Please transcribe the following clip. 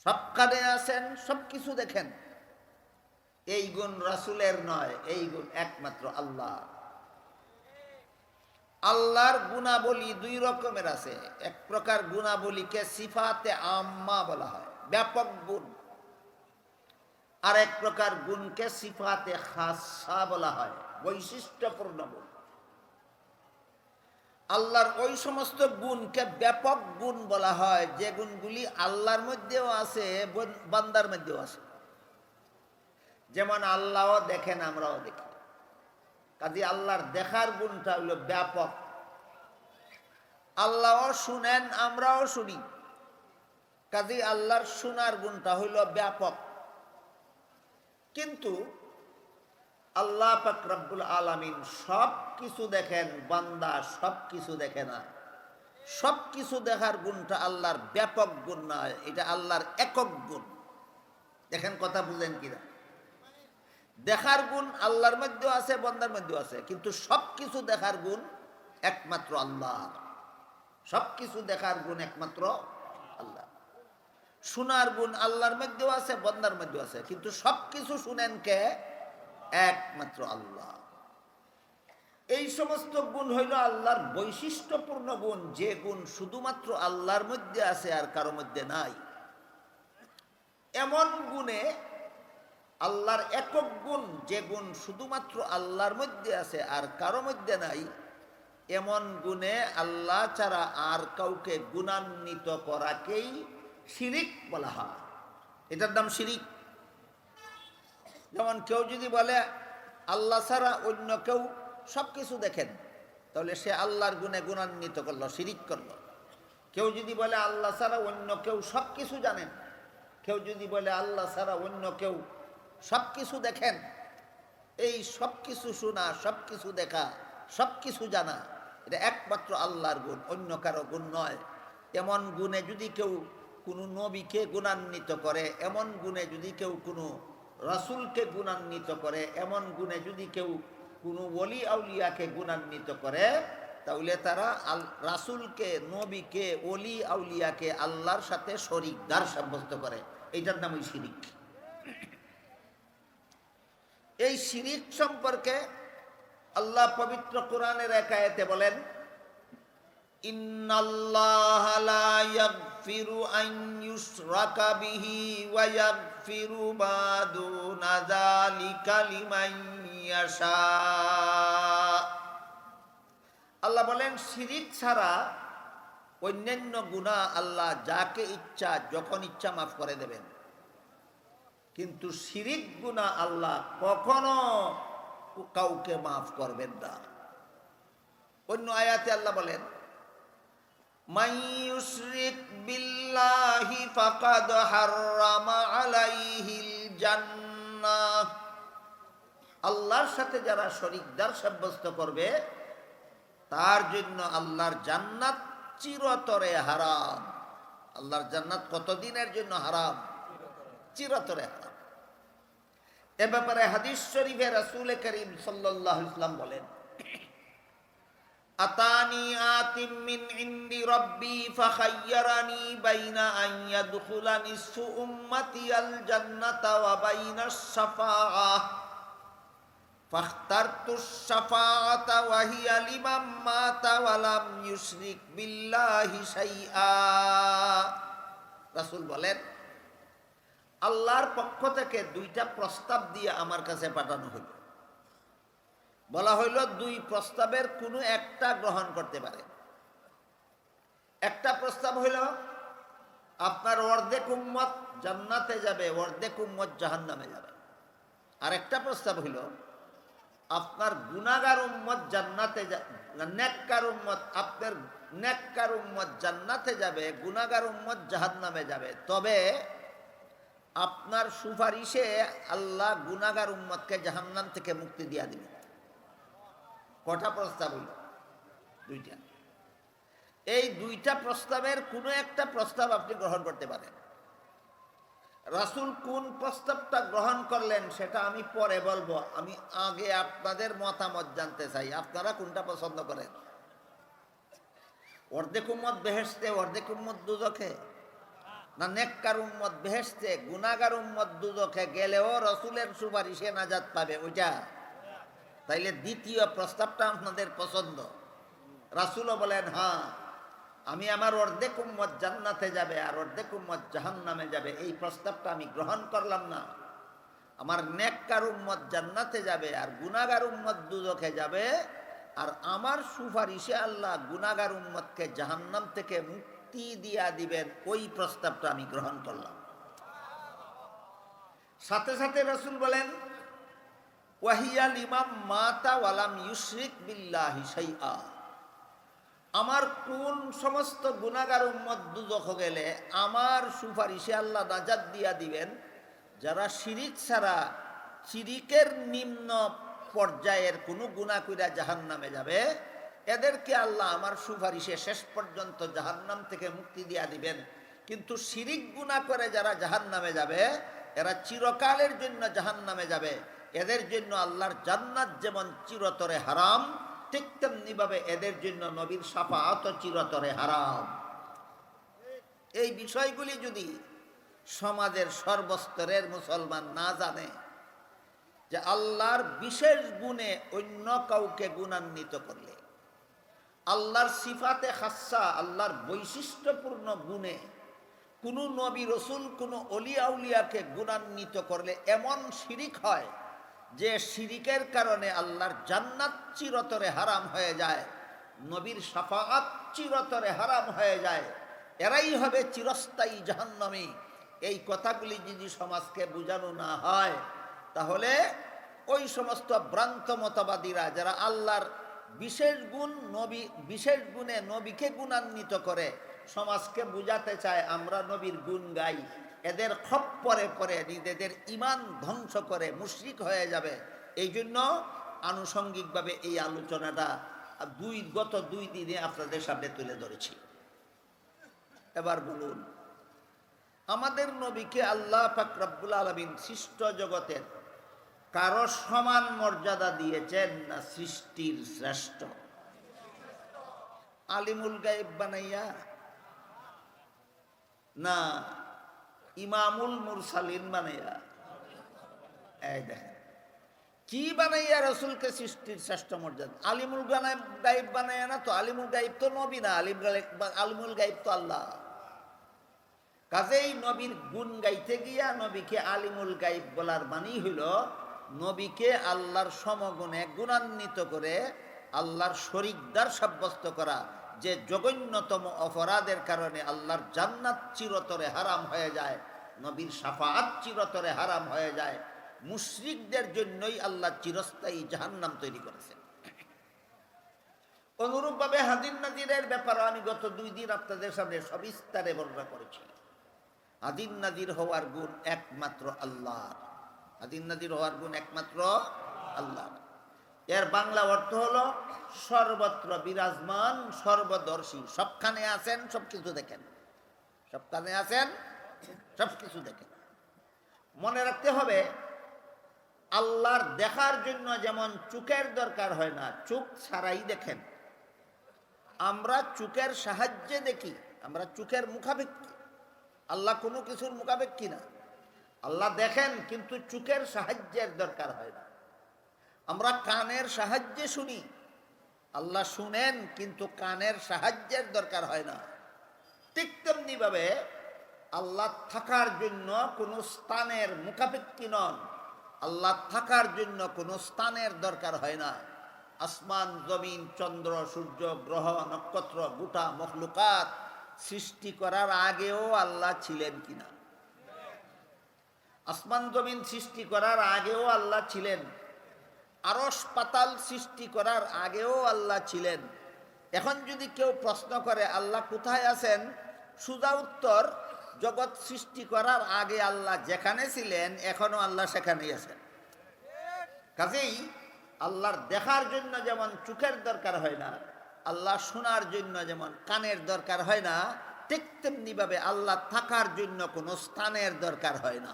সবখানে আছেন, সব কিছু দেখেন, এই গুণ রাসূলের নয়, এই গুণ একমাত্র আল্লাহ। আল্লাহর গুণাবলী দুই রকমের আছে। এক প্রকার গুণাবলীকে সিফাতে আম্মা বলা হয়, ব্যাপক গুণ। আর এক প্রকার গুণকে সিফাতে খাসা বলা হয়, বৈশিষ্ট্যপূর্ণ গুণ। আল্লাহর ওই সমস্ত গুণকে ব্যাপক গুণ বলা হয় যে গুণগুলি আল্লাহর মধ্যেও আছে, বান্দার মধ্যেও আছে। যেমন আল্লাহও দেখেন, আমরাও দেখি, কাজে আল্লাহর দেখার গুণটা হলো ব্যাপক। আল্লাহও শুনেন, আমরাও শুনি, কাজে আল্লাহর শোনার গুণটা হইল ব্যাপক। কিন্তু আল্লাহ পাক রব্বুল আলামিন সব কিছু দেখেন, বান্দা সব কিছু দেখে না। সব কিছু দেখার গুণটা আল্লাহর ব্যাপক গুণ নয়, এটা আল্লাহর একক গুণ। দেখেন কথা বুঝেন কিনা? দেখার গুণ আল্লাহর মধ্যেও আছে, বান্দার মধ্যেও আছে, কিন্তু সব কিছু দেখার গুণ একমাত্র আল্লাহ। সব কিছু দেখার গুণ একমাত্র আল্লাহ। শোনার গুণ আল্লাহর মধ্যেও আছে, বান্দার মধ্যেও আছে, কিন্তু সব কিছু শুনেন কে? একমাত্র আল্লাহ। এই সমস্ত গুণ হইল আল্লাহর বৈশিষ্ট্যপূর্ণ গুণ, যে গুণ শুধুমাত্র আল্লাহর মধ্যে আছে আর কারো মধ্যে নাই। এমন গুণে আল্লাহর একক গুণ, যে গুণ শুধুমাত্র আল্লাহর মধ্যে আছে আর কারো মধ্যে নাই, এমন গুণে আল্লাহ ছাড়া আর কাউকে গুণান্বিত করাকেই শিরিক বলা হয়। এটার নাম শিরিক। যেমন কেউ যদি বলে আল্লাহ ছাড়া অন্য কেউ সব কিছু দেখেন, তাহলে সে আল্লাহর গুণে গুণান্বিত করলো, শিরিক করলো। কেউ যদি বলে আল্লাহ ছাড়া অন্য কেউ সব কিছু জানেন, কেউ যদি বলে আল্লাহ ছাড়া অন্য কেউ সব কিছু দেখেন, এই সব কিছু শোনা, সব কিছু দেখা, সব কিছু জানা, এটা একমাত্র আল্লাহর গুণ, অন্য কারো গুণ নয়। এমন গুণে যদি কেউ কোনো নবীকে গুণান্বিত করে, এমন গুণে যদি কেউ কোনো রাসূলকে গুণান্বিত করে, এমন গুণে যদি কেউ কোনো ওলি আউলিয়াকে গুণান্বিত করে, তাহলে তারা রাসূলকে, নবীকে, ওলি আউলিয়াকে আল্লাহর সাথে শরীকদার সাব্যস্ত করে। এইটার নামই শিরিক। এই শিরিক সম্পর্কে আল্লাহ পবিত্র কোরআনের এক আয়াতে বলেন, ইন্নাল্লাহা লা ইয়াগফিরু আন ইউশরাকা বিহি ওয়া ইয়াগফিরু মা দুনা যালিকা লিমান ইয়াশা। আল্লাহ বলেন, শিরিক ছাড়া অন্যান্য গুনাহ আল্লাহ যাকে ইচ্ছা যখন ইচ্ছা মাফ করে দেবেন, কিন্তু শিরিক গুনাহ আল্লাহ কখনো কাউকে মাফ করবেন না। অন্য আয়াতে আল্লাহ বলেন, মান ইউশরিক বিল্লাহি ফাকাদ হাররামা আলাইহিল জান্নাহ। আল্লাহর সাথে যারা শরীকদার সাব্যস্ত করবে, তার জন্য আল্লাহর জান্নাত চিরতরে হারাম। আল্লাহর জান্নাত কতদিনের জন্য হারাম? চিরতরে হারাম। এ ব্যাপারে হাদিস শরীফে রাসূল করিম সাল্লাল্লাহু আলাইহি ওয়াসাল্লাম বলেন, আতানি আতিম মিন ইনদি রাব্বি ফাখায়্যারানি বাইনা আন ইয়াদখুলা নিসফু উম্মতি আল জান্নাতা ওয়া বাইনা আশ-শাফাআহ ফাখতারতু আশ-শাফাআতা ওয়া হিয়া লিমান মাতা ওয়া লাম ইউশরিক বিল্লাহি শাইআ। রাসূল বলেন, আল্লাহর পক্ষ থেকে দুইটা প্রস্তাব দিয়ে আমার কাছে পাঠানো হইল। বলা হইল, দুই প্রস্তাবের কোনো একটা গ্রহণ করতে পারে। একটা প্রস্তাব হইল, আপনার অর্ধেক উম্মত জান্নাতে যাবে, অর্ধেক উম্মত জাহান্নামে যাবে। আর একটা প্রস্তাব হইল, আপনার গুনাহগার উম্মত জান্নাতে নেককার উম্মত, আপনার নেককার উম্মত জান্নাতে যাবে, গুনাহগার উম্মত জাহান্নামে যাবে, তবে আপনার সুপারিশে আল্লাহ গুনাহগার উম্মতকে জাহান্নাম থেকে মুক্তি দিয়া দিবেন। কটা প্রস্তাব হইল? দুইটা। এই দুইটা প্রস্তাবের কোনো একটা প্রস্তাব আপনি গ্রহণ করতে পারেন। রাসূল কোন প্রস্তাবটা গ্রহণ করলেন সেটা আমি পরে বলবো, আমি আগে আপনাদের মতামত জানতে চাই। আপনারা কোনটা পছন্দ করেন? অর্ধেক উম্মত বেহেশতে, অর্ধেক উম্মত দোজখে? না নেককার উম্মত বেহেশতে, গুনাহগার উম্মত দুজখে গেলেও রসুলের সুপারিশে নাজাত পাবে ওইটা? তাইলে দ্বিতীয় প্রস্তাবটা আপনাদের পছন্দ। রাসূলও বলেন হ্যাঁ, আমি আমার অর্ধেক উম্মত জান্নাতে যাবে আর অর্ধেক উম্মত জাহান্নামে যাবে, এই প্রস্তাবটা আমি গ্রহণ করলাম না। আমার নেককার উম্মত জান্নাতে যাবে আর গুনাহগার উম্মত দুজখে যাবে, আর আমার সুপারিশে আল্লাহ গুনাহগার উম্মতকে জাহান্নাম থেকে মুক্তি দিয়া দিবেন, ওই প্রস্তাবটা আমি গ্রহণ করলাম। সাথে সাথে রাসূল বলেন ওয়াহিয়াল ইমাম মাতা ওয়ালাম ইউশরিক বিল্লাহি শাইআ। আমার কোন সমস্ত গুনাহগার উম্মত দুজখ গেলে আমার সুপারিশে আল্লাহ নাজাত দিয়া দিবেন? যারা শিরিক ছাড়া, শিরিকের নিম্ন পর্যায়ের কোনো গুনাহ কইরা জাহান্নামে যাবে, এদেরকে আল্লাহ আমার সুপারিশে শেষ পর্যন্ত জাহান্নাম থেকে মুক্তি দিয়া দিবেন। কিন্তু শিরিক গুনাহ করে যারা জাহান্নামে যাবে, এরা চিরকালের জন্য জাহান্নামে যাবে। এদের জন্য আল্লাহর জান্নাত যেমন চিরতরে হারাম, ঠিক তেমনিভাবে এদের জন্য নবীর শাফাআত চিরতরে হারাম। এই বিষয়গুলি যদি সমাজের সর্বস্তরের মুসলমান না জানে, যে আল্লাহর বিশেষ গুণে অন্য কাউকে গুণান্বিত করলে, আল্লাহর সিফাতে খাসা, আল্লাহর বৈশিষ্ট্যপূর্ণ গুণে কোনো নবী রসুল, কোনো অলিয়া উলিয়াকে গুণান্বিত করলে এমন শিরিক হয় যে শিরিকের কারণে আল্লাহর জান্নাত চিরতরে হারাম হয়ে যায়, নবীর শাফাআত চিরতরে হারাম হয়ে যায়, এরাই হবে চিরস্থায়ী জাহান্নামী। এই কথাগুলি যদি সমাজকে বোঝানো না হয়, তাহলে ওই সমস্ত ভ্রান্ত মতবাদীরা যারা আল্লাহর বিশেষ গুণ, নবী বিশেষ গুণে নবীকে গুণান্বিত করে সমাজকে বুঝাতে চায় আমরা নবীর গুণ গাই, এদের খপ্পরে পরে নিজেদের ঈমান ধ্বংস করে মুশরিক হয়ে যাবে। এই জন্য আনুষঙ্গিকভাবে এই আলোচনাটা গত 2 দিনে আপনাদের সামনে তুলে ধরেছি। এবার বলুন, আমাদের নবীকে আল্লাহ পাক রব্বুল আলামিন সৃষ্ট জগতের কারো সমান মর্যাদা দিয়েছেন না সৃষ্টির শ্রেষ্ঠ? আলিমুল গায়েব বানাইয়া, না ইমামুল মুরসালিন বানাইয়া? এই দেখেন কি বানাইয়া রসুলকে সৃষ্টির শ্রেষ্ঠ মর্যাদা? আলিমুল গায়েব বানাইয়া না তো। আলিমুল গায়েব তো নবী না, আলিমুল গায়েব তো আল্লাহ। কাজেই নবীর গুণ গাইতে গিয়া নবীকে আলিমুল গায়েব বলার মানেই হইল নবীকে আল্লাহর সমগুণে গুণান্বিত করে আল্লাহর শরীকদার সাব্যস্ত করা, যে জঘন্যতম অপরাধের কারণে আল্লাহর জান্নাত চিরতরে হারাম হয়ে যায়, নবীর শাফাআত চিরতরে হারাম হয়ে যায়। মুশরিকদের জন্যই আল্লাহ চিরস্থায়ী জাহান্নাম তৈরি করেছেন। অনুরূপভাবে হাদির নাজিরের ব্যাপারে আমি গত 2 দিন আপনাদের সামনে সবিস্তারে বর্ণনা করেছি। হাদির নাজির হওয়ার গুণ একমাত্র আল্লাহর। হাদির নাজির হওয়ার গুণ একমাত্র আল্লাহর। এর বাংলা অর্থ হলো সর্বত্র বিরাজমান, সর্বদর্শী, সবখানে আছেন, সবকিছু দেখেন। সবখানে আছেন, সবকিছু দেখেন। মনে রাখতে হবে, আল্লাহর দেখার জন্য যেমন চোখের দরকার হয় না, চোখ ছাড়াই দেখেন। আমরা চোখের সাহায্যে দেখি, আমরা চোখের মুখাপেক্ষী। আল্লাহ কোনো কিছুর মুখাপেক্ষী না। আল্লাহ দেখেন কিন্তু চোখের সাহায্যের দরকার হয় না। আমরা কানের সাহায্যে শুনি, আল্লাহ শুনেন কিন্তু কানের সাহায্যের দরকার হয় না। ঠিক তেমনিভাবে আল্লাহ থাকার জন্য কোনো স্থানের মুখাপেক্ষী নন, আল্লাহ থাকার জন্য কোনো স্থানের দরকার হয় না। আসমান, জমিন, চন্দ্র, সূর্য, গ্রহ, নক্ষত্র, গোটা মখলুকাত সৃষ্টি করার আগেও আল্লাহ ছিলেন কিনা? আসমান জমিন সৃষ্টি করার আগেও আল্লাহ ছিলেন। আরশ পাতাল সৃষ্টি করার আগেও আল্লাহ ছিলেন। এখন যদি কেউ প্রশ্ন করে আল্লাহ কোথায় আছেন, সোজা উত্তর, জগৎ সৃষ্টি করার আগে আল্লাহ যেখানে ছিলেন এখনো আল্লাহ সেখানেই আছেন। কাজেই আল্লাহর দেখার জন্য যেমন চোখের দরকার হয় না, আল্লাহ শোনার জন্য যেমন কানের দরকার হয় না, ঠিক তেমনিভাবে আল্লাহ থাকার জন্য কোনো স্থানের দরকার হয় না।